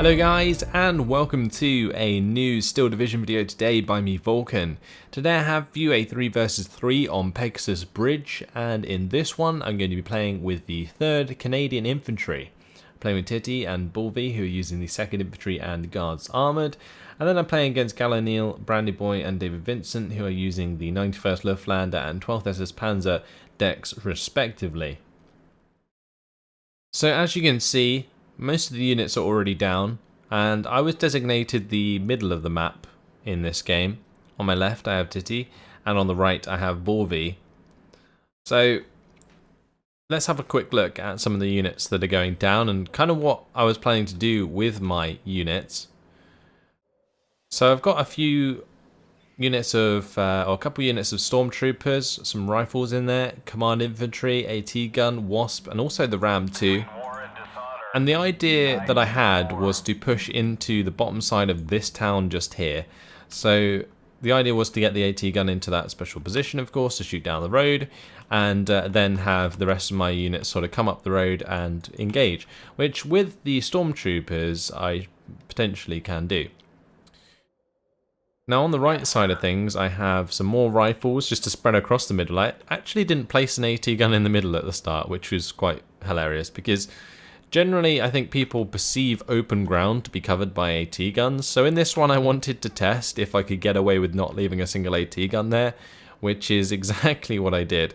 Hello guys, and welcome to a new Steel Division video today by me, Vulcan. Today I have for you a 3 versus 3 on Pegasus Bridge, and in this one I'm going to be playing with the 3rd Canadian Infantry. I'm playing with Titty and Bulvi, who are using the 2nd Infantry and Guards Armoured, and then I'm playing against Gallinil, Brandy Boy and David Vincent, who are using the 91st Luftlander and 12th SS Panzer decks respectively. So as you can see, most of the units are already down, and I was designated the middle of the map in this game. On my left I have Titty, and on the right I have Bulvi. So let's have a quick look at some of the units that are going down and kind of what I was planning to do with my units. So I've got a few units of, or a couple units of stormtroopers, some rifles in there, command infantry, AT gun, wasp, and also the ram too. And the idea that I had was to push into the bottom side of this town just here. So the idea was to get the AT gun into that special position, of course, to shoot down the road, and then have the rest of my units sort of come up the road and engage, which with the stormtroopers I potentially can do. Now on the right side of things I have some more rifles just to spread across the middle. I actually didn't place an AT gun in the middle at the start, which was quite hilarious because generally, I think people perceive open ground to be covered by AT guns, so in this one I wanted to test if I could get away with not leaving a single AT gun there, which is exactly what I did.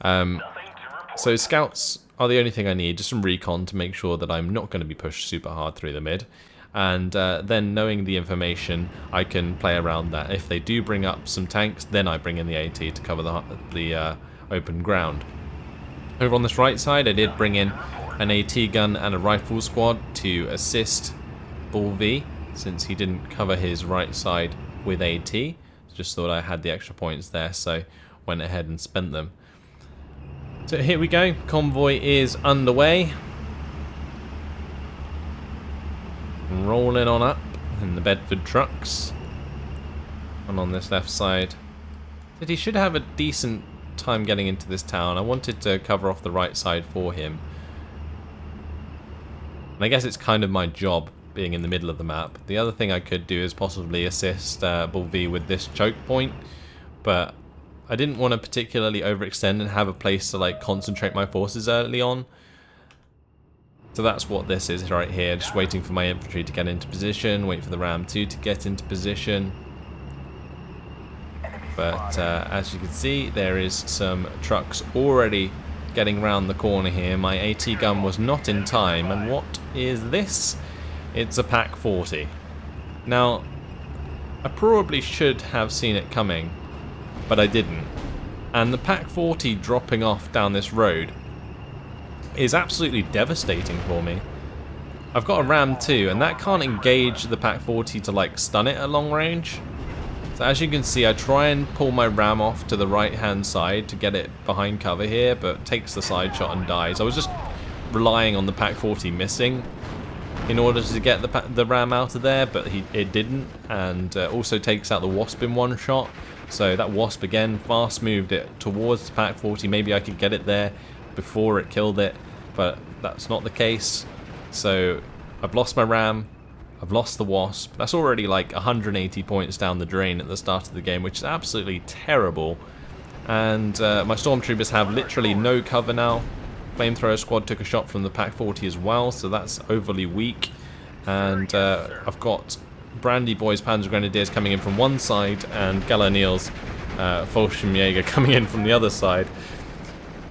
So scouts are the only thing I need, just some recon to make sure that I'm not going to be pushed super hard through the mid, and then knowing the information I can play around that. If they do bring up some tanks, then I bring in the AT to cover the open ground. Over on this right side I did bring in an AT gun and a rifle squad to assist Bulvi, since he didn't cover his right side with AT. Just thought I had the extra points there, so went ahead and spent them. So here we go, convoy is underway. Rolling on up in the Bedford trucks. And on this left side, he should have a decent time getting into this town. I wanted to cover off the right side for him. And I guess it's kind of my job being in the middle of the map. The other thing I could do is possibly assist Bulvi with this choke point, but I didn't want to particularly overextend and have a place to like concentrate my forces early on. So that's what this is right here, just waiting for my infantry to get into position, wait for the ram 2 to get into position. But as you can see, there is some trucks already getting round the corner here. My AT gun was not in time, and what is this? It's a Pack 40. Now, I probably should have seen it coming, but I didn't. And the Pack 40 dropping off down this road is absolutely devastating for me. I've got a ram 2, and that can't engage the Pack 40 to like stun it at long range. So as you can see, I try and pull my ram off to the right hand side to get it behind cover here, but takes the side shot and dies. I was just relying on the Pack 40 missing in order to get the ram out of there, but it didn't, and also takes out the wasp in one shot. So that wasp again fast moved it towards the Pack 40. Maybe I could get it there before it killed it, but that's not the case. So I've lost my ram. I've lost the wasp. That's already like 180 points down the drain at the start of the game, which is absolutely terrible. And my stormtroopers have literally no cover now. Flamethrower squad took a shot from the Pack 40 as well, so that's overly weak. And I've got Brandy Boy's Panzer Grenadiers coming in from one side, and Gallinil's VulcanHDGaming coming in from the other side.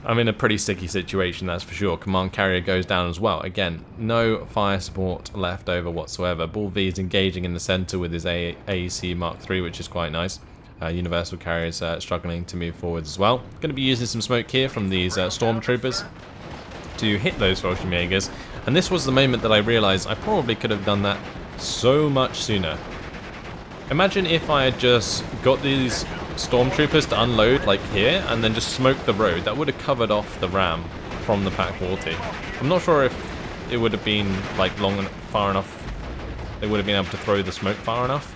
I'm in a pretty sticky situation, that's for sure. Command carrier goes down as well. Again, no fire support left over whatsoever. Bulvi is engaging in the center with his AEC Mark III, which is quite nice. Universal carriers struggling to move forwards as well. Going to be using some smoke here from these stormtroopers to hit those VulcanHDGers. And this was the moment that I realized I probably could have done that so much sooner. Imagine if I had just got these stormtroopers to unload like here and then just smoke the road. That would have covered off the ram from the Pack 40. I'm not sure if it would have been like far enough. They would have been able to throw the smoke far enough,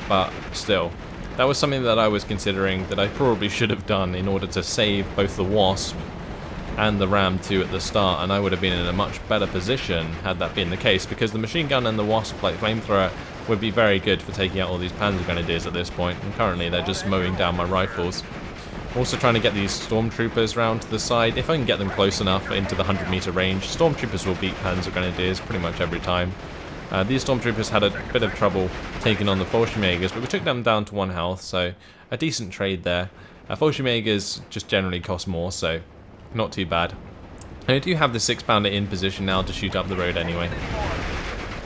but still, that was something that I was considering that I probably should have done in order to save both the wasp and the Ram 2 at the start, and I would have been in a much better position had that been the case, because the machine gun and the Wasp like flamethrower would be very good for taking out all these Panzer Grenadiers at this point, and currently they're just mowing down my rifles. Also trying to get these Stormtroopers round to the side. If I can get them close enough into the 100-meter range, Stormtroopers will beat Panzer Grenadiers pretty much every time. These Stormtroopers had a bit of trouble taking on the Fallschirmjägers, but we took them down to 1 health, so a decent trade there. Fallschirmjägers just generally cost more, so not too bad. And I do have the 6-pounder in position now to shoot up the road anyway.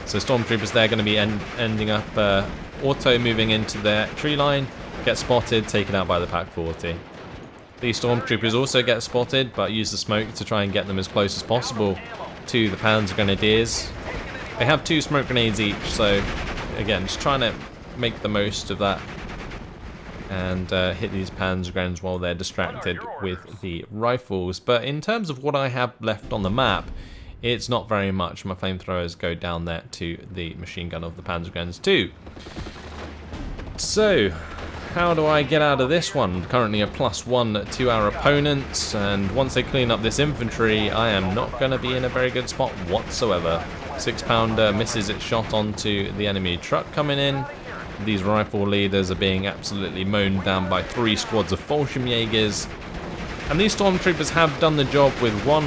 So Stormtroopers, they're going to be ending up auto moving into their tree line, get spotted, taken out by the Pack 40. These Stormtroopers also get spotted, but use the smoke to try and get them as close as possible to the Panzer Grenadiers. They have 2 smoke grenades each, so again, just trying to make the most of that and hit these Panzer Grenadiers while they're distracted with the rifles. But in terms of what I have left on the map, it's not very much. My flamethrowers go down there to the machine gun of the Panzer Grenadiers too. So, how do I get out of this one? Currently a +1 to our opponents, and once they clean up this infantry, I am not going to be in a very good spot whatsoever. 6-pounder misses its shot onto the enemy truck coming in. These rifle leaders are being absolutely mown down by 3 squads of Fallschirmjägers. And these Stormtroopers have done the job with 1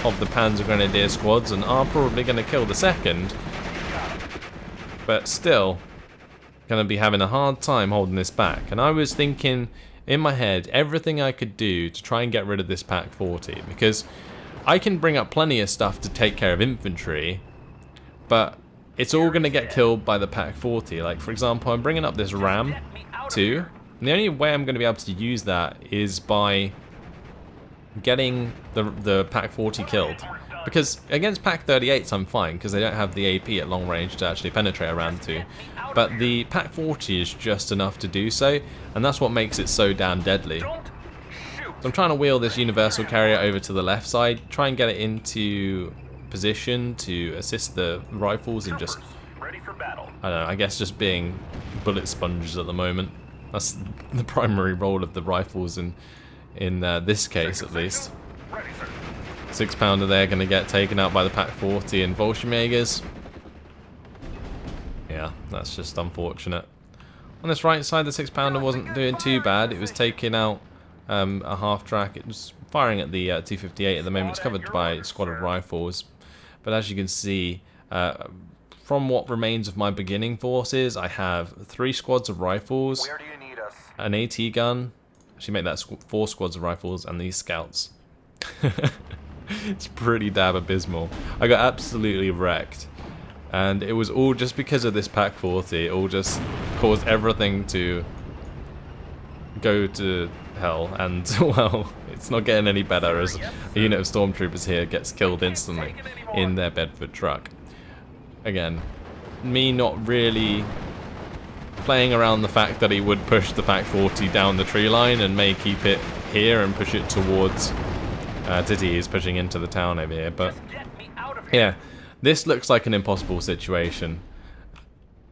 of the Panzer Grenadier squads and are probably going to kill the second. But still, going to be having a hard time holding this back. And I was thinking in my head everything I could do to try and get rid of this Pack 40, because I can bring up plenty of stuff to take care of infantry, but it's all going to get killed by the Pack 40. Like, for example, I'm bringing up this Ram 2, and the only way I'm going to be able to use that is by getting the Pack 40 killed. Because against Pack 38s I'm fine, because they don't have the AP at long range to actually penetrate a Ram 2. But the Pack 40 is just enough to do so, and that's what makes it so damn deadly. So I'm trying to wheel this universal carrier over to the left side, try and get it into position to assist the rifles in just, I don't know, I guess just being bullet sponges at the moment. That's the primary role of the rifles in this case, at least. 6-pounder there going to get taken out by the Pack 40 and Fallschirmjägers. Yeah, that's just unfortunate. On this right side, the 6-pounder wasn't doing too bad. It was taking out a half-track. It was firing at the 258 at the moment. It's covered by a squad of rifles. But as you can see, from what remains of my beginning forces, I have 3 squads of rifles, an AT gun, actually make that 4 squads of rifles, and these scouts. It's pretty damn abysmal. I got absolutely wrecked. And it was all just because of this Pack 40. It all just caused everything to go to hell. And, well, it's not getting any better as a unit of Stormtroopers here gets killed instantly in their Bedford truck. Again, me not really playing around the fact that he would push the Pack 40 down the tree line and may keep it here and push it towards Titty is pushing into the town over here. But, yeah. This looks like an impossible situation,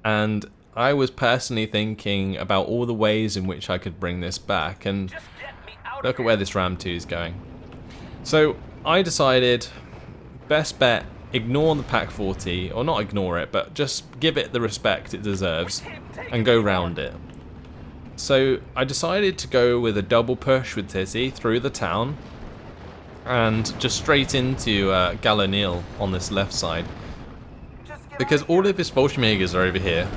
and I was personally thinking about all the ways in which I could bring this back, and look at where this Ram 2 is going. So I decided, best bet, ignore the Pack 40, or not ignore it, but just give it the respect it deserves, and go round it. So I decided to go with a double push with Titty through the town, and just straight into Gallinil on this left side. Because all of his Fallschirmjägers are over here.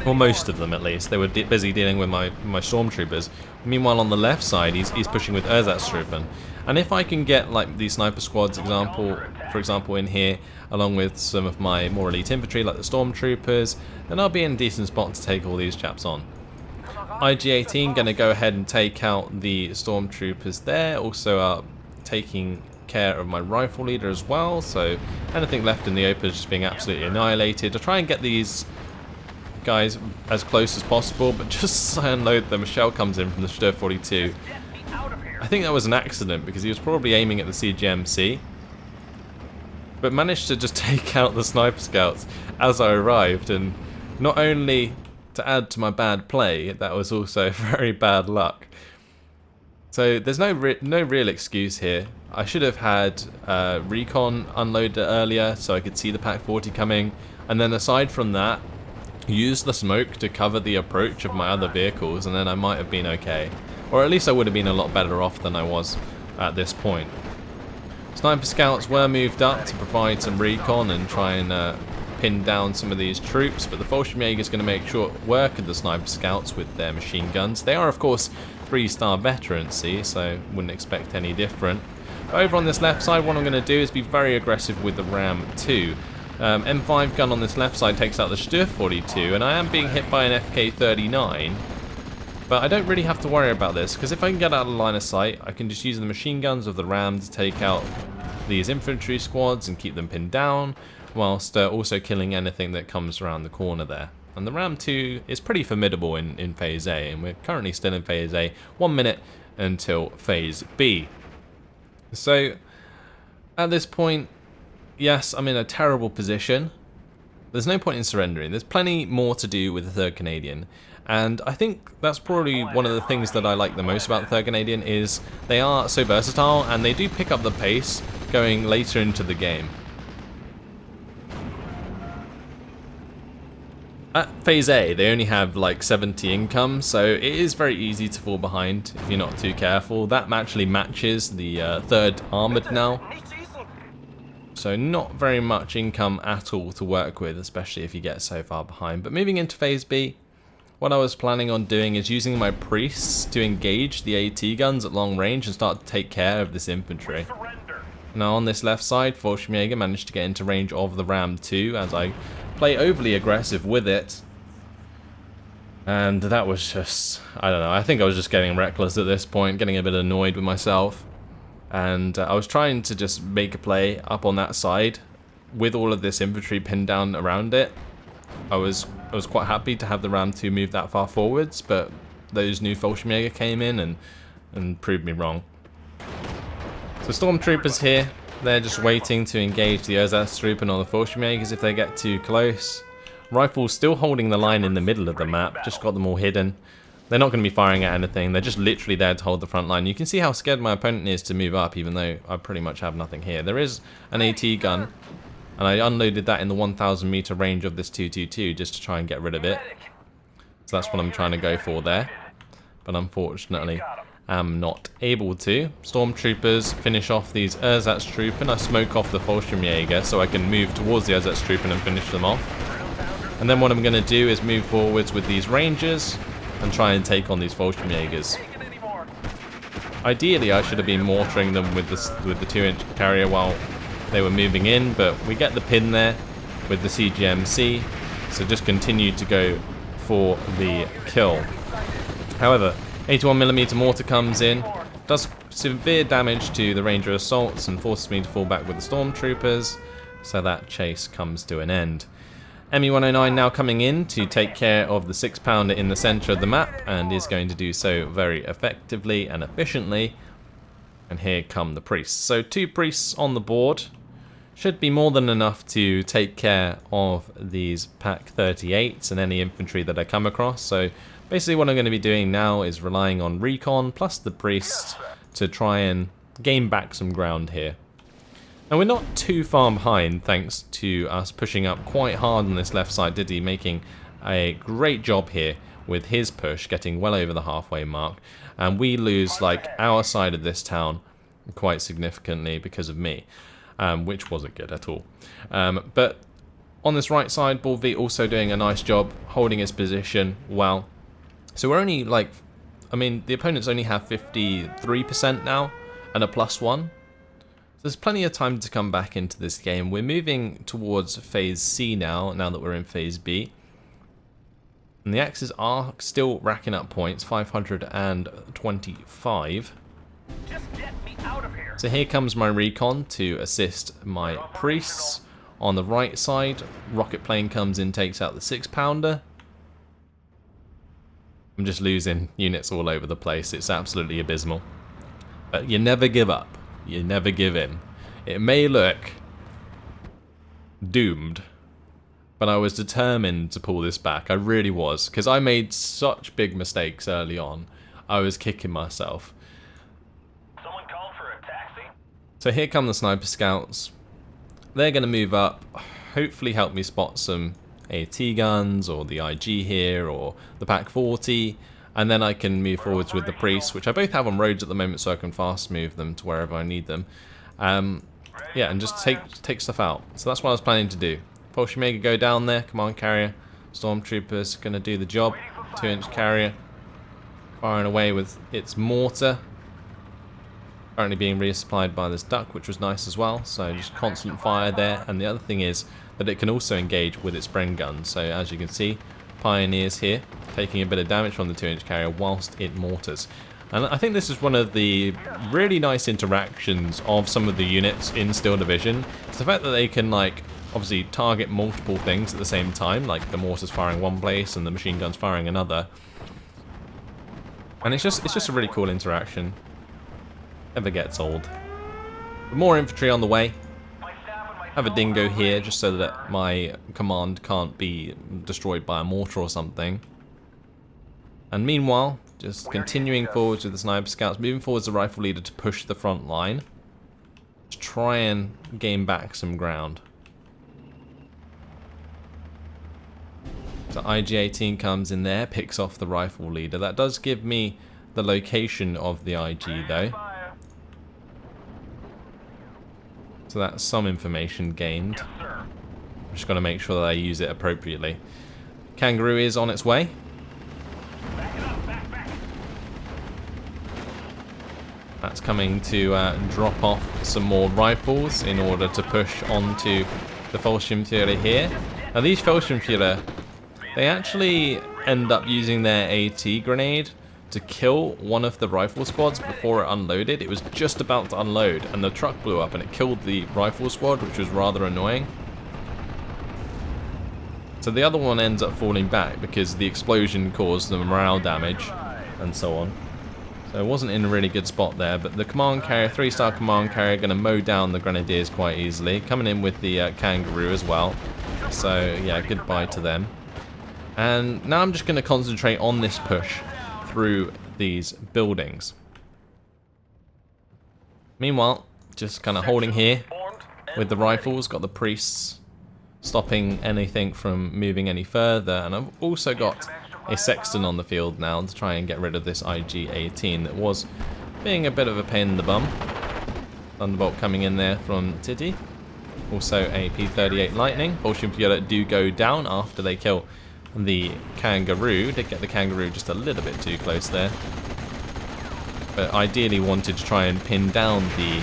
Or most of them, at least. They were busy dealing with my Stormtroopers. Meanwhile, on the left side, he's pushing with Ersatztruppen. And if I can get like these sniper squads, for example, in here, along with some of my more elite infantry, like the Stormtroopers, then I'll be in a decent spot to take all these chaps on. IG-18 going to go ahead and take out the Stormtroopers there. Also, taking care of my rifle leader as well, so anything left in the open is just being absolutely annihilated. To try and get these guys as close as possible, but just as I unload them, a shell comes in from the Stur 42. I think that was an accident because he was probably aiming at the CGMC, but managed to just take out the sniper scouts as I arrived, and not only to add to my bad play, that was also very bad luck. So there's no real excuse here. I should have had recon unloaded earlier so I could see the Pack 40 coming, and then aside from that, use the smoke to cover the approach of my other vehicles, and then I might have been okay. Or at least I would have been a lot better off than I was at this point. Sniper scouts were moved up to provide some recon and try and pin down some of these troops, but the Fallschirmjäger is going to make short work of the sniper scouts with their machine guns. They are, of course, 3-star veterans, see, so wouldn't expect any different. But over on this left side, what I'm going to do is be very aggressive with the Ram 2. M5 gun on this left side takes out the Stuhr 42, and I am being hit by an FK39. But I don't really have to worry about this, because if I can get out of line of sight, I can just use the machine guns of the Ram to take out these infantry squads and keep them pinned down, whilst also killing anything that comes around the corner there. And the Ram 2 is pretty formidable in Phase A, and we're currently still in Phase A, 1 minute until Phase B. So, at this point, yes, I'm in a terrible position. There's no point in surrendering. There's plenty more to do with the 3rd Canadian. And I think that's probably one of the things that I like the most about the 3rd Canadian is they are so versatile and they do pick up the pace going later into the game. At Phase A, they only have like 70 income, so it is very easy to fall behind if you're not too careful. That actually matches the 3rd Armoured now. So not very much income at all to work with, especially if you get so far behind. But moving into Phase B, what I was planning on doing is using my priests to engage the AT guns at long range and start to take care of this infantry. Now on this left side, Fallschirmjäger managed to get into range of the Ram 2 as I play overly aggressive with it. And that was just, I don't know, I think I was just getting reckless at this point, getting a bit annoyed with myself. And I was trying to just make a play up on that side with all of this infantry pinned down around it. I was quite happy to have the Ram 2 move that far forwards, but those new Fallschirmjäger came in and proved me wrong. So Stormtroopers here, they're just waiting to engage the Ersatztruppen or the Fallschirmjägers if they get too close. Rifles still holding the line in the middle of the map, just got them all hidden. They're not going to be firing at anything, they're just literally there to hold the front line. You can see how scared my opponent is to move up, even though I pretty much have nothing here. There is an AT gun, and I unloaded that in the 1,000 meter range of this 222 just to try and get rid of it. So that's what I'm trying to go for there. But unfortunately, I'm not able to. Stormtroopers finish off these Ersatztruppen. I smoke off the Fallschirmjäger so I can move towards the Ersatztruppen and finish them off. And then what I'm going to do is move forwards with these Rangers and try and take on these Fallschirmjägers. Ideally, I should have been mortaring them with the 2-inch carrier while they were moving in, but we get the pin there with the CGMC, so just continue to go for the kill. However, 81mm mortar comes in, does severe damage to the Ranger assaults and forces me to fall back with the Stormtroopers, so that chase comes to an end. ME-109 now coming in to take care of the 6-pounder in the centre of the map, and is going to do so very effectively and efficiently. And here come the priests. So 2 priests on the board should be more than enough to take care of these Pack 38s and any infantry that I come across. So basically what I'm going to be doing now is relying on recon plus the priests to try and gain back some ground here. And we're not too far behind thanks to us pushing up quite hard on this left side. Diddy making a great job here with his push, getting well over the halfway mark. And we lose like our side of this town quite significantly because of me, which wasn't good at all. But on this right side, Ball V also doing a nice job holding his position well. So we're only like, I mean, the opponents only have 53% now and a +1. There's plenty of time to come back into this game. We're moving towards Phase C now that we're in Phase B. And the Axes are still racking up points, 525. Just get me out of here. So here comes my recon to assist my priests. On the right side, rocket plane comes in, takes out the 6-pounder. I'm just losing units all over the place. It's absolutely abysmal. But you never give up. You never give in. It may look doomed, but I was determined to pull this back. I really was, because I made such big mistakes early on. I was kicking myself. Someone called for a taxi? So here come the sniper scouts. They're going to move up, hopefully help me spot some AT guns or the IG here or the Pack 40, and then I can move forwards with the priests, which I both have on roads at the moment, so I can fast move them to wherever I need them. Yeah, and just take stuff out. So that's what I was planning to do. Bolshevika go down there, command carrier, stormtroopers going to do the job. 2-inch carrier firing away with its mortar. Currently being resupplied by this duck, which was nice as well. So just constant fire there. And the other thing is that it can also engage with its Bren gun. So as you can see, Pioneers here taking a bit of damage from the 2-inch carrier whilst it mortars. And I think this is one of the really nice interactions of some of the units in Steel Division. It's the fact that they can, like, obviously target multiple things at the same time, like the mortars firing one place and the machine guns firing another. And it's just a really cool interaction. Never gets old. But more infantry on the way. Have a dingo here just so that my command can't be destroyed by a mortar or something. And meanwhile, just continuing forwards with the sniper scouts, moving forwards the rifle leader to push the front line. To try and gain back some ground. So IG-18 comes in there, picks off the rifle leader. That does give me the location of the IG though. So that's some information gained. I'm just got to make sure that I use it appropriately. Kangaroo is on its way. That's coming to drop off some more rifles in order to push onto the Fallschirmjäger here. Now these Fallschirmjäger, they actually end up using their AT grenade to kill one of the rifle squads before it unloaded. It was just about to unload and the truck blew up and it killed the rifle squad, which was rather annoying. So the other one ends up falling back because the explosion caused the morale damage and so on. So it wasn't in a really good spot there, but the command carrier, 3-star command carrier, going to mow down the grenadiers quite easily. Coming in with the kangaroo as well. So yeah, goodbye to them. And now I'm just going to concentrate on this push through these buildings. Meanwhile, just kind of holding here with the rifles, got the priests stopping anything from moving any further, and I've also got a sexton on the field now to try and get rid of this IG-18 that was being a bit of a pain in the bum. Thunderbolt coming in there from Titty. Also a P-38 Lightning. Bolshevika do go down after they kill the kangaroo. Did get the kangaroo just a little bit too close there. But ideally wanted to try and pin down the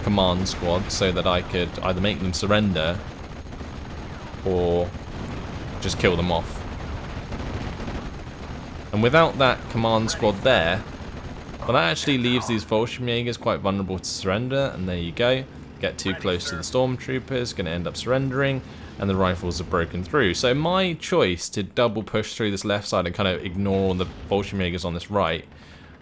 command squad so that I could either make them surrender or just kill them off. And without that command squad there, well, that actually leaves these Fallschirmjägers quite vulnerable to surrender, and there you go. Get too close to the stormtroopers, going to end up surrendering, and the rifles are broken through. So my choice to double push through this left side and kind of ignore the Fallschirmjägers on this right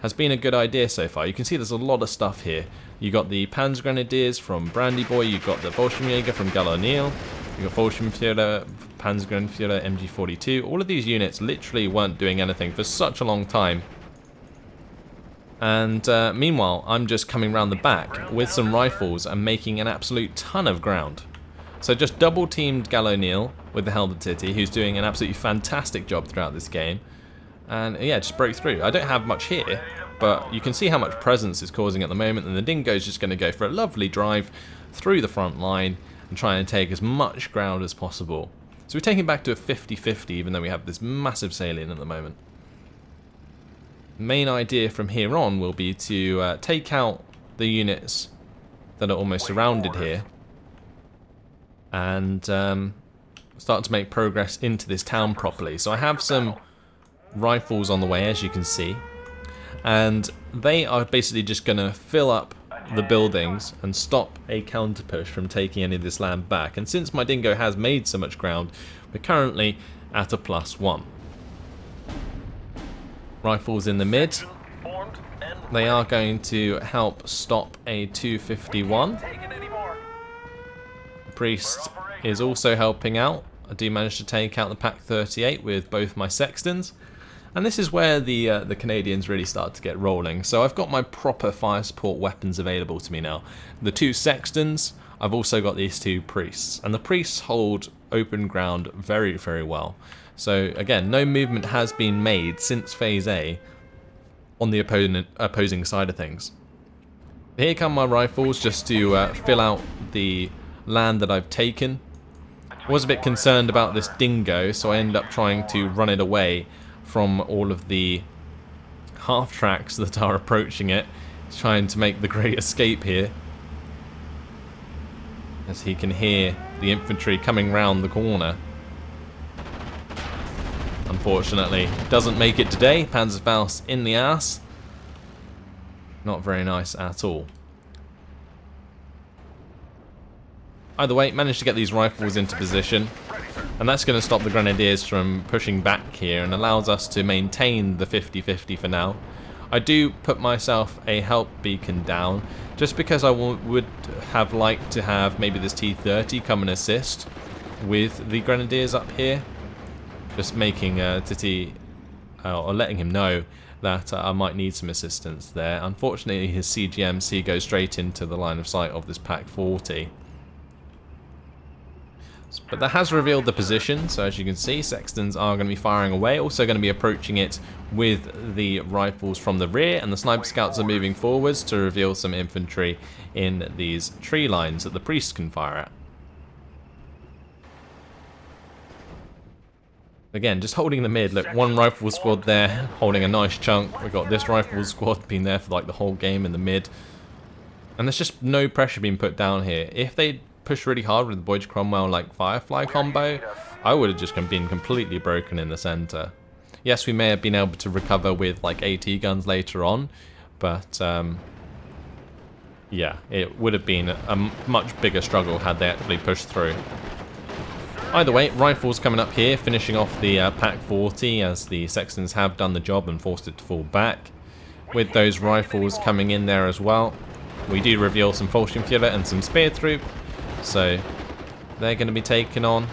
has been a good idea so far. You can see there's a lot of stuff here. You got the Panzergrenadiers from Brandy Boy, you got the Fallschirmjäger from Gallo-Neil, you got Fallschirmjäger, Panzergrenadier, MG42. All of these units literally weren't doing anything for such a long time. And meanwhile, I'm just coming around the back with some rifles and making an absolute ton of ground. So just double teamed Gallo-Neil with the Helder Titty, who's doing an absolutely fantastic job throughout this game. And yeah, just broke through. I don't have much here, but you can see how much presence it's causing at the moment, and the Dingo's just going to go for a lovely drive through the front line and try and take as much ground as possible. So we're taking back to a 50-50, even though we have this massive salient at the moment. Main idea from here on will be to take out the units that are almost surrounded here and start to make progress into this town properly. So I have some rifles on the way, as you can see, and they are basically just going to fill up the buildings and stop a counter push from taking any of this land back. And since my Dingo has made so much ground, we're currently at a +1. Rifles in the mid. They are going to help stop a 251. Priest is also helping out. I do manage to take out the Pack 38 with both my sextons. And this is where the Canadians really start to get rolling. So I've got my proper fire support weapons available to me now. The 2 sextons, I've also got these 2 priests. And the priests hold open ground very, very well. So again, no movement has been made since Phase A on the opposing side of things. Here come my rifles just to fill out the land that I've taken. I was a bit concerned about this dingo, so I ended up trying to run it away from all of the half-tracks that are approaching it, trying to make the great escape here. As he can hear the infantry coming round the corner. Unfortunately, doesn't make it today. Panzerfaust in the ass. Not very nice at all. Either way, managed to get these rifles into position. And that's going to stop the Grenadiers from pushing back here and allows us to maintain the 50-50 for now. I do put myself a help beacon down just because I would have liked to have maybe this T-30 come and assist with the Grenadiers up here. Just making Titi, or letting him know that I might need some assistance there. Unfortunately, his CGMC goes straight into the line of sight of this Pack 40. But that has revealed the position, so as you can see, Sextons are going to be firing away, also going to be approaching it with the rifles from the rear, and the Sniper Scouts are moving forwards to reveal some infantry in these tree lines that the priests can fire at. Again, just holding the mid. Look, one rifle squad there, holding a nice chunk. We've got this rifle squad being there for like the whole game in the mid. And there's just no pressure being put down here. If they push really hard with the Boyd Cromwell like Firefly combo, I would have just been completely broken in the center. Yes, we may have been able to recover with like AT guns later on, but yeah, it would have been a much bigger struggle had they actually pushed through. Either way, rifles coming up here, finishing off the Pack 40 as the Sextons have done the job and forced it to fall back. With those rifles coming in there as well, we do reveal some Fallschirmjäger and some Spear Troop. So they're going to be taken on.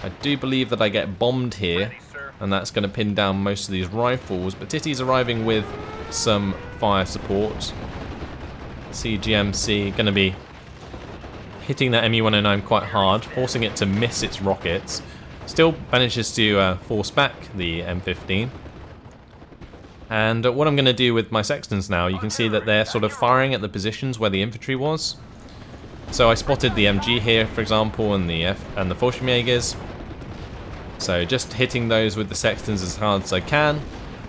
I do believe that I get bombed here, and that's going to pin down most of these rifles. But Titty's arriving with some fire support. CGMC going to be hitting that ME-109 quite hard, forcing it to miss its rockets. Still manages to force back the M15. And what I'm going to do with my Sextons now, you can see that they're sort of firing at the positions where the infantry was. So I spotted the MG here, for example, and the Fallschirmjägers. So just hitting those with the Sextons as hard as I can.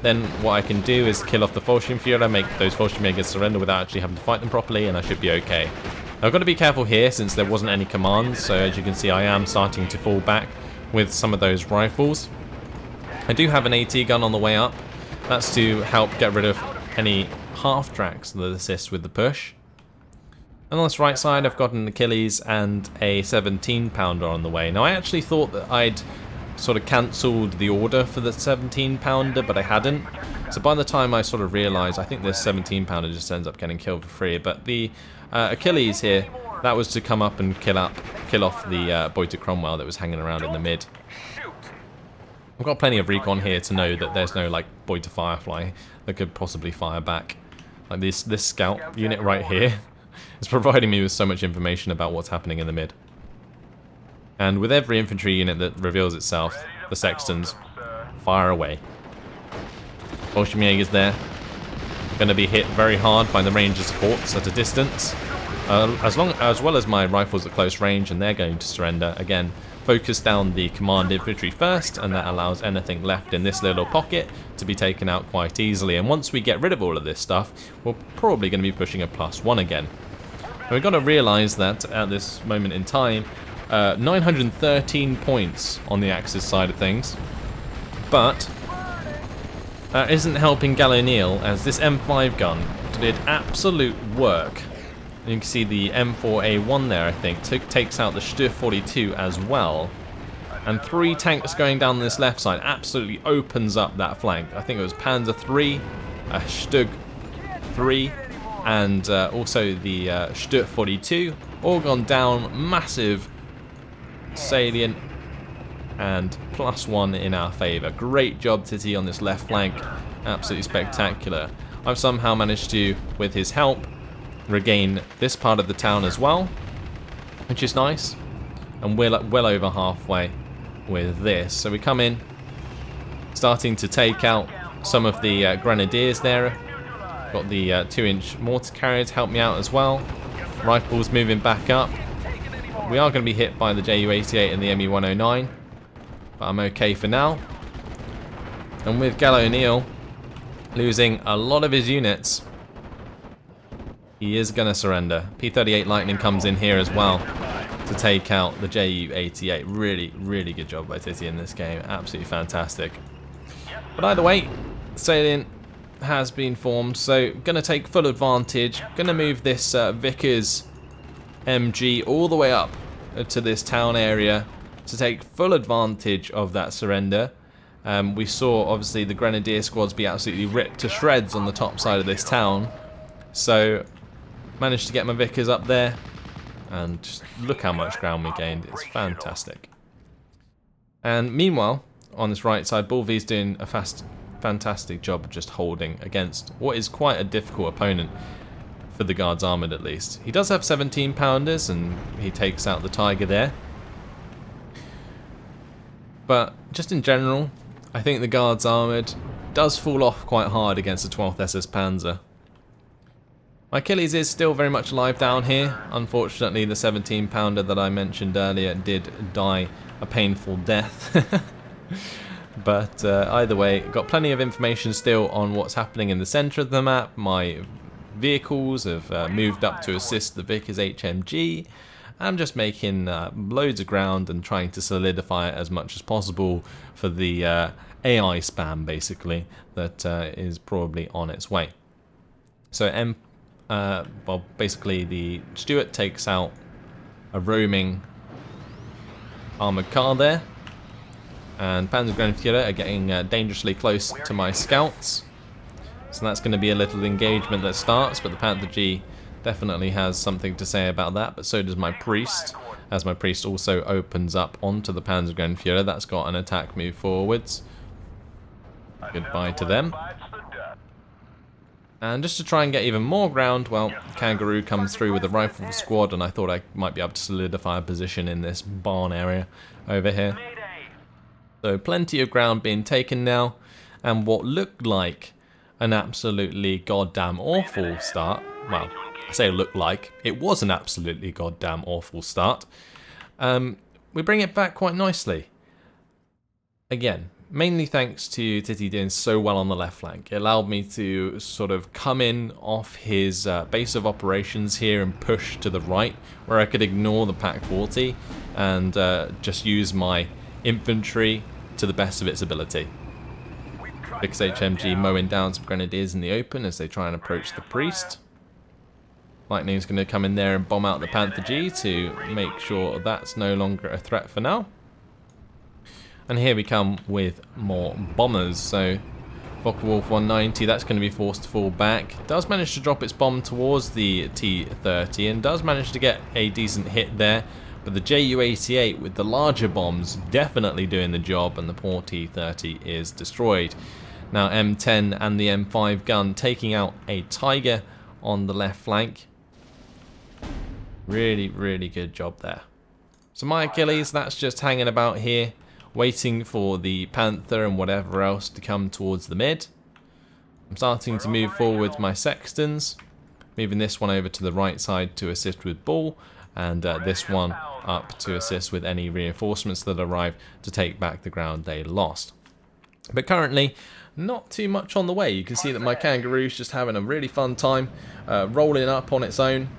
Then what I can do is kill off the Fallschirmjäger, make those Fallschirmjägers surrender without actually having to fight them properly, and I should be okay. I've got to be careful here since there wasn't any commands, so as you can see I am starting to fall back with some of those rifles. I do have an AT gun on the way up. That's to help get rid of any half-tracks that assist with the push. And on this right side I've got an Achilles and a 17-pounder on the way. Now I actually thought that I'd sort of cancelled the order for the 17-pounder, but I hadn't. So by the time I sort of realised, I think this 17-pounder just ends up getting killed for free. But the Achilles here, that was to come up and kill off the Boyd Cromwell that was hanging around in the mid. I've got plenty of recon here to know that there's no like Boyd Firefly that could possibly fire back. Like this scout unit right here is providing me with so much information about what's happening in the mid. And with every infantry unit that reveals itself, the Sextons fire away. Fallschirmjäger's there. Going to be hit very hard by the Ranger supports at a distance. As well as my rifles at close range, and they're going to surrender. Again, focus down the command infantry first, and that allows anything left in this little pocket to be taken out quite easily. And once we get rid of all of this stuff, we're probably going to be pushing a +1 again. And we've got to realise that at this moment in time, 913 points on the Axis side of things, but that isn't helping Gallionnel, as this M5 gun did absolute work. You can see the M4A1 there, I think, takes out the Stuf 42 as well. And 3 tanks going down this left side absolutely opens up that flank. I think it was Panzer 3, Stug 3, and also the Stuf 42. All gone down, massive salient. and +1 in our favour. Great job, Titty, on this left flank. Absolutely spectacular. I've somehow managed to, with his help, regain this part of the town as well, which is nice. And we're well over halfway with this. So we come in, starting to take out some of the grenadiers there. Got the 2-inch mortar carrier to help me out as well. Rifles moving back up. We are going to be hit by the Ju-88 and the Me-109, but I'm okay for now. And with Gallo O'Neill losing a lot of his units, he is going to surrender. P-38 Lightning comes in here as well to take out the Ju-88. Really, really good job by Titty in this game. Absolutely fantastic. But either way, salient has been formed, so going to take full advantage. Going to move this Vickers MG all the way up to this town area to take full advantage of that surrender. We saw obviously the Grenadier squads be absolutely ripped to shreds on the top side of this town, so managed to get my Vickers up there, and just look how much ground we gained. It's fantastic. And meanwhile, on this right side, Bulvy's doing a fantastic job of just holding against what is quite a difficult opponent for the Guards Armoured, at least. He does have 17 pounders and he takes out the Tiger there. But just in general, I think the Guards Armoured does fall off quite hard against the 12th SS Panzer. My Achilles is still very much alive down here. Unfortunately, the 17 pounder that I mentioned earlier did die a painful death. But either way, got plenty of information still on what's happening in the centre of the map. My vehicles have moved up to assist the Vickers HMG. I'm just making loads of ground and trying to solidify it as much as possible for the AI spam, basically, that is probably on its way. So well, basically the Stuart takes out a roaming armoured car there. And Panzergrenadier are getting dangerously close to my scouts. So that's going to be a little engagement that starts, but the Panther G definitely has something to say about that, but so does my Priest, as my Priest also opens up onto the Panzergrenadier. That's got an attack move forwards. Goodbye to them. And just to try and get even more ground, well, Kangaroo comes through with a rifle squad, and I thought I might be able to solidify a position in this barn area over here. So plenty of ground being taken now, and what looked like an absolutely goddamn awful start. Well, I say looked like, it was an absolutely goddamn awful start. We bring it back quite nicely. Again, mainly thanks to Titty doing so well on the left flank. It allowed me to sort of come in off his base of operations here and push to the right, where I could ignore the Pack 40 and just use my infantry to the best of its ability. Vickers HMG mowing down some Grenadiers in the open as they try and approach the Priest. Lightning's going to come in there and bomb out the Panther G to make sure that's no longer a threat for now. And here we come with more bombers. So Focke-Wulf 190, that's going to be forced to fall back. Does manage to drop its bomb towards the T-30 and does manage to get a decent hit there. But the Ju-88 with the larger bombs definitely doing the job, and the poor T-30 is destroyed. Now M10 and the M5 gun taking out a Tiger on the left flank. Really, really good job there. So my Achilles, that's just hanging about here, waiting for the Panther and whatever else to come towards the mid. I'm starting to move forward my Sextons, moving this one over to the right side to assist with Bull, and this one up to assist with any reinforcements that arrive to take back the ground they lost. But currently, not too much on the way. You can see that my Kangaroo's just having a really fun time, rolling up on its own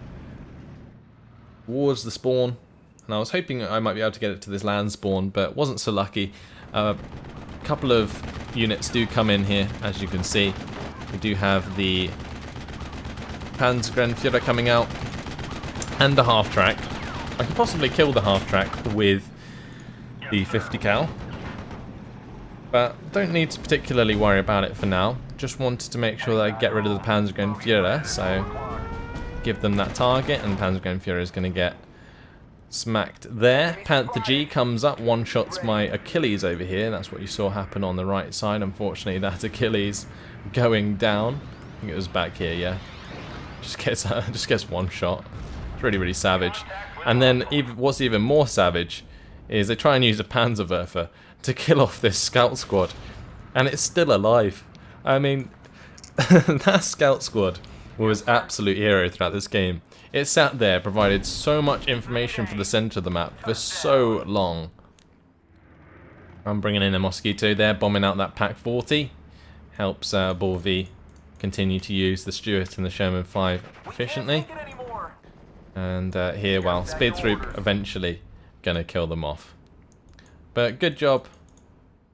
towards the spawn. And I was hoping I might be able to get it to this land spawn, but wasn't so lucky. A couple of units do come in here, as you can see. We do have the Panzergrenadier coming out, and the half-track. I could possibly kill the half-track with the 50 cal, but don't need to particularly worry about it for now. Just wanted to make sure that I get rid of the Panzergrenadier, so give them that target, and Panzergrenadier is going to get Smacked there. Panther G comes up, one-shots my Achilles over here. That's what you saw happen on the right side. Unfortunately, that Achilles going down. I think it was back here, yeah. Just gets one shot. It's really, really savage. And then what's even more savage is they try and use a Panzerwerfer to kill off this scout squad. And it's still alive. I mean, that scout squad was absolute hero throughout this game. It sat there, provided so much information for the center of the map for so long. I'm bringing in a Mosquito there, bombing out that Pack 40. Helps Ball V continue to use the Stuart and the Sherman 5 efficiently. And here, well, Speed Troop eventually gonna kill them off. But good job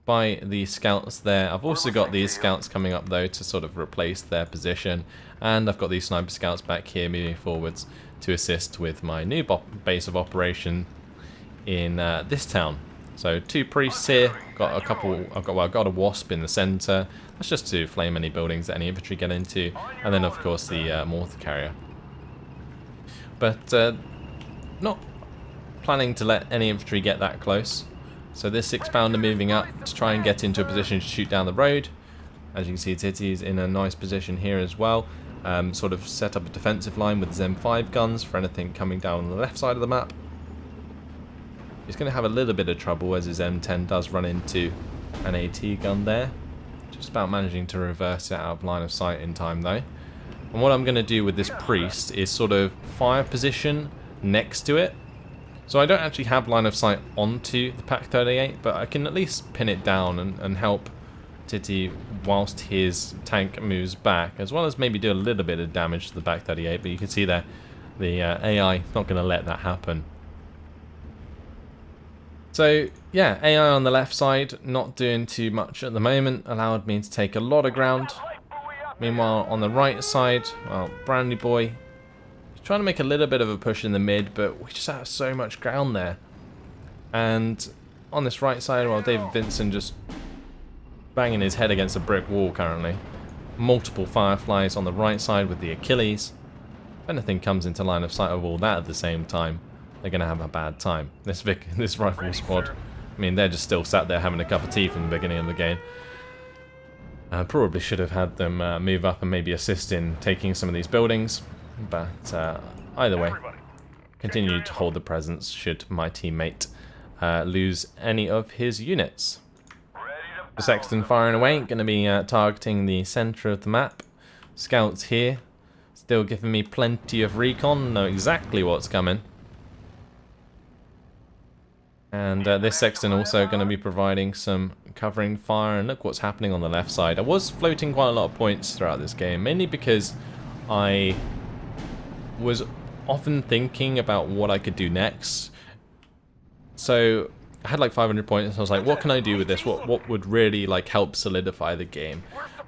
by the scouts there. I've also got these scouts coming up though to sort of replace their position, and I've got these sniper scouts back here moving forwards to assist with my new base of operation in this town. So 2 priests here, got a couple. I've got a wasp in the center. That's just to flame any buildings that any infantry get into, and then of course the mortar carrier. But not planning to let any infantry get that close. So this 6-pounder moving up to try and get into a position to shoot down the road. As you can see, Titty's in a nice position here as well. Sort of set up a defensive line with his M5 guns for anything coming down on the left side of the map. He's going to have a little bit of trouble as his M10 does run into an AT gun there. Just about managing to reverse it out of line of sight in time though. And what I'm going to do with this priest is sort of fire position next to it. So I don't actually have line of sight onto the Pack 38, but I can at least pin it down and help Titty whilst his tank moves back, as well as maybe do a little bit of damage to the Pack 38, but you can see there the AI is not going to let that happen. So yeah, AI on the left side not doing too much at the moment, allowed me to take a lot of ground. Meanwhile on the right side, well, Brandy Boy trying to make a little bit of a push in the mid, but we just have so much ground there. And on this right side, well, David Vincent just banging his head against a brick wall currently. Multiple Fireflies on the right side with the Achilles. If anything comes into line of sight of all that at the same time, they're going to have a bad time. This rifle squad, I mean, they're just still sat there having a cup of tea from the beginning of the game. Probably should have had them move up and maybe assist in taking some of these buildings. But either way, continue to hold the presence should my teammate lose any of his units. The Sexton firing away, going to be targeting the centre of the map. Scouts here, still giving me plenty of recon, know exactly what's coming. And this Sexton also going to be providing some covering fire, and look what's happening on the left side. I was floating quite a lot of points throughout this game, mainly because I was often thinking about what I could do next. So I had like 500 points and I was like, what can I do with this? What would really like help solidify the game?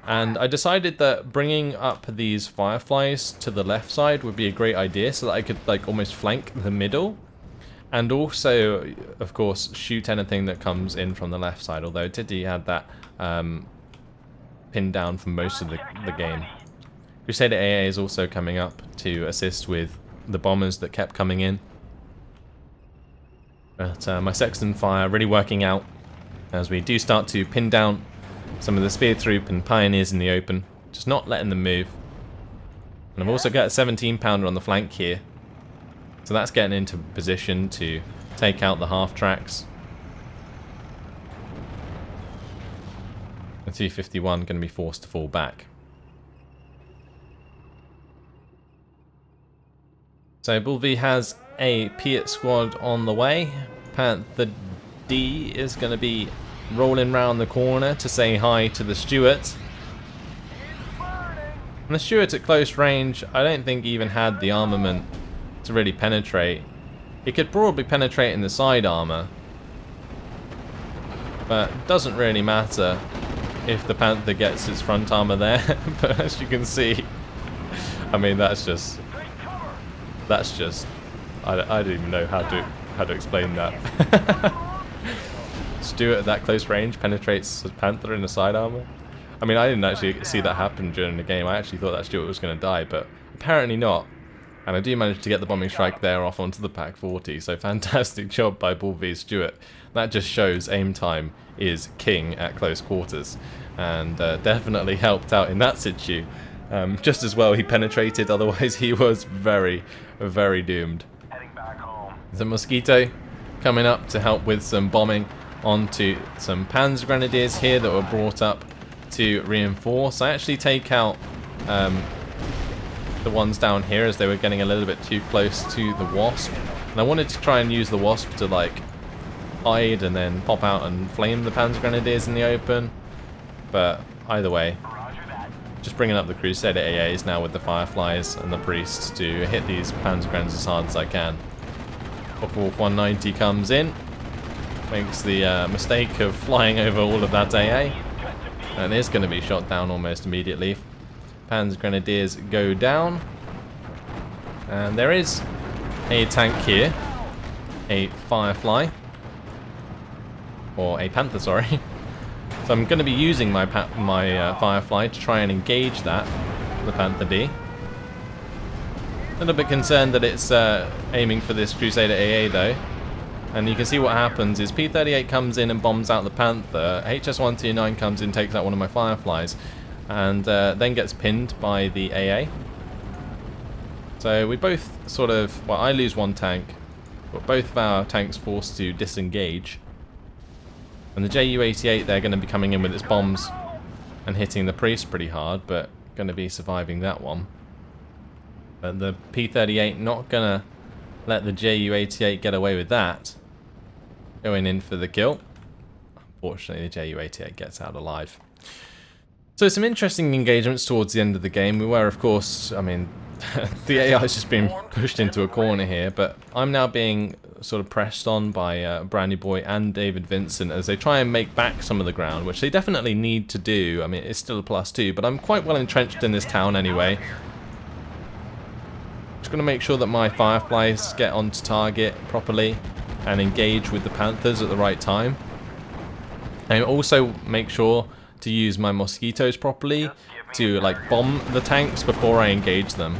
And I decided that bringing up these Fireflies to the left side would be a great idea, so that I could like almost flank the middle, and also of course shoot anything that comes in from the left side, although Titty had that pinned down for most of the game. Crusader AA is also coming up to assist with the bombers that kept coming in. But my Sexton fire really working out as we do start to pin down some of the Spear Troop and Pioneers in the open, just not letting them move. And I've also got a 17-pounder on the flank here, so that's getting into position to take out the half-tracks. The 251 going to be forced to fall back. So Bull V has a Piat squad on the way. Panther D is going to be rolling round the corner to say hi to the Stuart. And the Stuart at close range, I don't think even had the armament to really penetrate. It could probably penetrate in the side armor, but it doesn't really matter if the Panther gets his front armor there. But as you can see, I mean, that's just I don't even know how to explain that. Stuart at that close range penetrates the Panther in the side armor. I mean, I didn't actually see that happen during the game. I actually thought that Stuart was going to die, but apparently not. And I do manage to get the bombing strike there off onto the Pack 40, so fantastic job by Bull V Stewart. That just shows aim time is king at close quarters, and definitely helped out in that situ. Just as well he penetrated, otherwise he was very, very doomed. Heading back home. The Mosquito coming up to help with some bombing onto some Panzer Grenadiers here that were brought up to reinforce. I actually take out the ones down here as they were getting a little bit too close to the Wasp, and I wanted to try and use the Wasp to like hide and then pop out and flame the Panzer Grenadiers in the open, but either way, just bringing up the Crusader AAs now with the Fireflies and the Priests to hit these Panzer Grenadiers as hard as I can. Wolf 190 comes in, makes the mistake of flying over all of that AA, and is going to be shot down almost immediately. Panzer Grenadiers go down, and there is a tank here, a Firefly, or a Panther, sorry. So I'm going to be using my Firefly to try and engage that, the Panther D. A little bit concerned that it's aiming for this Crusader AA though. And you can see what happens is P-38 comes in and bombs out the Panther, HS-129 comes in, takes out one of my Fireflies, and then gets pinned by the AA. So we both sort of, well, I lose one tank, but both of our tanks forced to disengage. And the Ju-88, they're going to be coming in with its bombs and hitting the Priest pretty hard, but going to be surviving that one. But the P-38 not going to let the Ju-88 get away with that. Going in for the kill. Unfortunately, the Ju-88 gets out alive. So some interesting engagements towards the end of the game. We were, of course, I mean, the AI has just been pushed into a corner here, but I'm now being sort of pressed on by Brandy Boy and David Vincent as they try and make back some of the ground, which they definitely need to do. I mean, it's still a +2, but I'm quite well entrenched in this town anyway. Just going to make sure that my Fireflies get onto target properly and engage with the Panthers at the right time. And also make sure to use my Mosquitoes properly to like bomb the tanks before I engage them.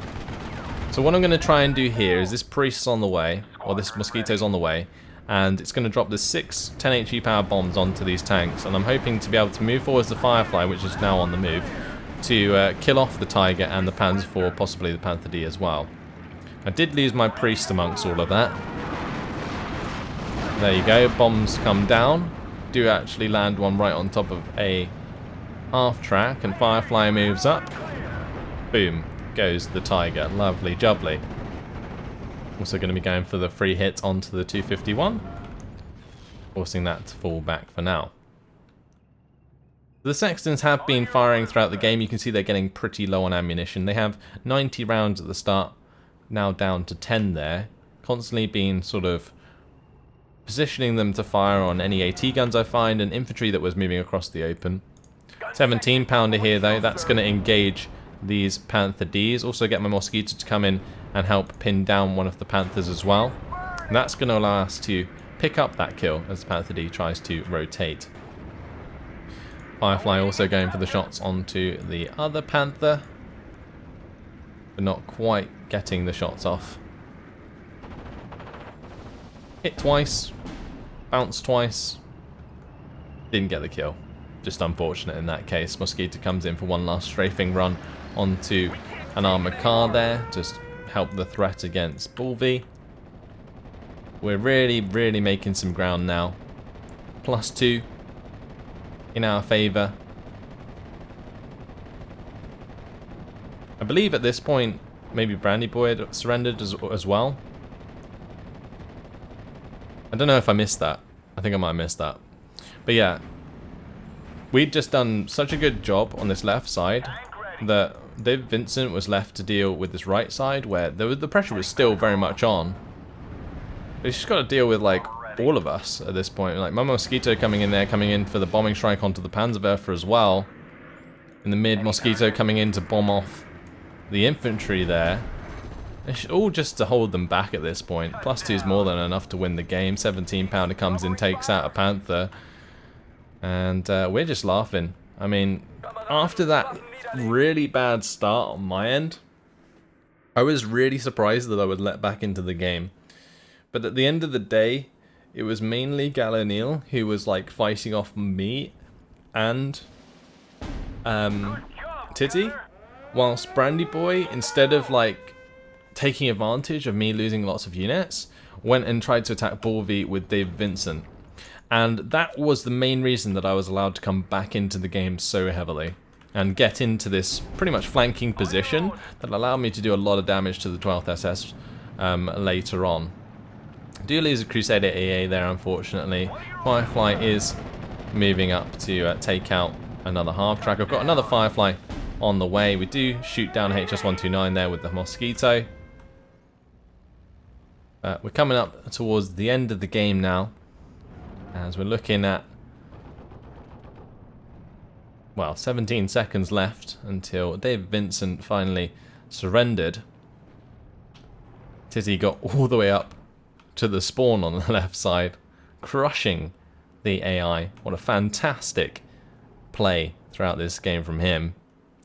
So what I'm going to try and do here is this Priest's on the way, or this Mosquito's on the way, and it's going to drop the 6 10 HE power bombs onto these tanks, and I'm hoping to be able to move forwards the Firefly, which is now on the move, to kill off the Tiger and the Panzer IV, possibly the Panther D as well. I did lose my Priest amongst all of that. There you go, bombs come down, do actually land one right on top of a half track, and Firefly moves up. Boom goes the Tiger. Lovely jubbly. Also going to be going for the free hit onto the 251, forcing that to fall back for now. The Sextons have been firing throughout the game. You can see they're getting pretty low on ammunition. They have 90 rounds at the start, now down to 10 there. Constantly been sort of positioning them to fire on any AT guns I find, and infantry that was moving across the open. 17 pounder here though, that's going to engage these Panther Ds. Also get my Mosquito to come in and help pin down one of the Panthers as well. And that's going to allow us to pick up that kill as the Panther D tries to rotate. Firefly also going for the shots onto the other Panther, but not quite getting the shots off. Hit twice, bounce twice, didn't get the kill. Just unfortunate in that case. Mosquito comes in for one last strafing run onto an armoured car there, just help the threat against Bull V. We're really, really making some ground now. +2 in our favour. I believe at this point maybe Brandy Boy had surrendered as well. I don't know if I missed that. I think I might have missed that. But yeah, we'd just done such a good job on this left side that David Vincent was left to deal with this right side where the pressure was still very much on. But he's just got to deal with like all of us at this point. Like my Mosquito coming in there, coming in for the bombing strike onto the Panzerwerfer as well. In the mid, Mosquito coming in to bomb off the infantry there. It's all just to hold them back at this point. +2 is more than enough to win the game. 17 pounder comes in, takes out a Panther. And we're just laughing. I mean, after that really bad start on my end, I was really surprised that I would let back into the game. But at the end of the day, it was mainly Galileo who was like fighting off me and Titty, whilst Brandy Boy, instead of like taking advantage of me losing lots of units, went and tried to attack Ballv with David Vincent. And that was the main reason that I was allowed to come back into the game so heavily and get into this pretty much flanking position that allowed me to do a lot of damage to the 12th SS later on. Do lose a Crusader AA there, unfortunately. Firefly is moving up to take out another half track. I've got another Firefly on the way. We do shoot down HS-129 there with the Mosquito. We're coming up towards the end of the game now, as we're looking at, well, 17 seconds left until David Vincent finally surrendered. Titty got all the way up to the spawn on the left side, crushing the AI. What a fantastic play throughout this game from him.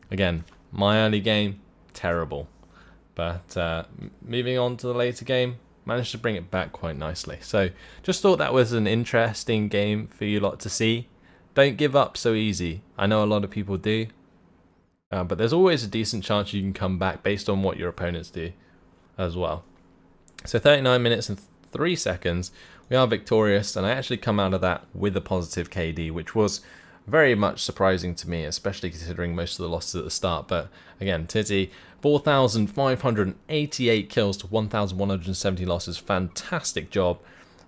Again, my early game, terrible. But moving on to the later game, managed to bring it back quite nicely. So just thought that was an interesting game for you lot to see. Don't give up so easy. I know a lot of people do. But there's always a decent chance you can come back based on what your opponents do as well. So 39 minutes and 3 seconds, we are victorious, and I actually come out of that with a positive KD, which was very much surprising to me, especially considering most of the losses at the start. But again, Titty, 4,588 kills to 1,170 losses, fantastic job.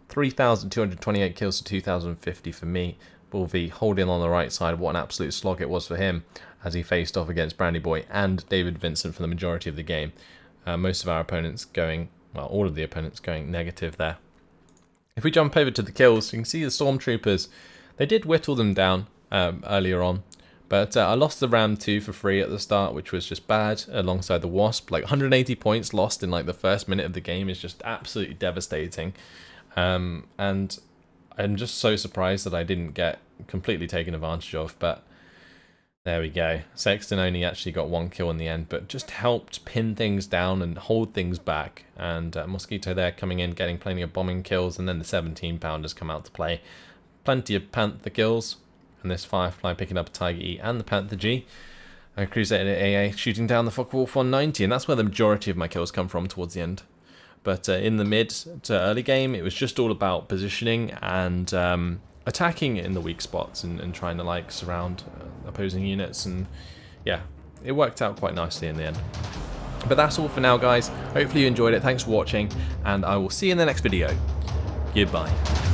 3,228 kills to 2,050 for me. Ballv holding on the right side, what an absolute slog it was for him as he faced off against Brandy Boy and David Vincent for the majority of the game. Most of our opponents going, well, all of the opponents going negative there. If we jump over to the kills, you can see the Stormtroopers, they did whittle them down earlier on, but I lost the Ram 2 for free at the start, which was just bad, alongside the Wasp. Like 180 points lost in like the first minute of the game is just absolutely devastating. And I'm just so surprised that I didn't get completely taken advantage of, but there we go. Sexton only actually got 1 kill in the end, but just helped pin things down and hold things back. And Mosquito there coming in, getting plenty of bombing kills, and then the 17-pounders come out to play. Plenty of Panther kills, and this Firefly picking up a Tiger E and the Panther G. Crusader AA shooting down the Focke-Wulf 190, and that's where the majority of my kills come from towards the end. But in the mid to early game, it was just all about positioning and attacking in the weak spots and trying to like surround opposing units, and yeah, it worked out quite nicely in the end. But that's all for now, guys. Hopefully you enjoyed it. Thanks for watching, and I will see you in the next video. Goodbye.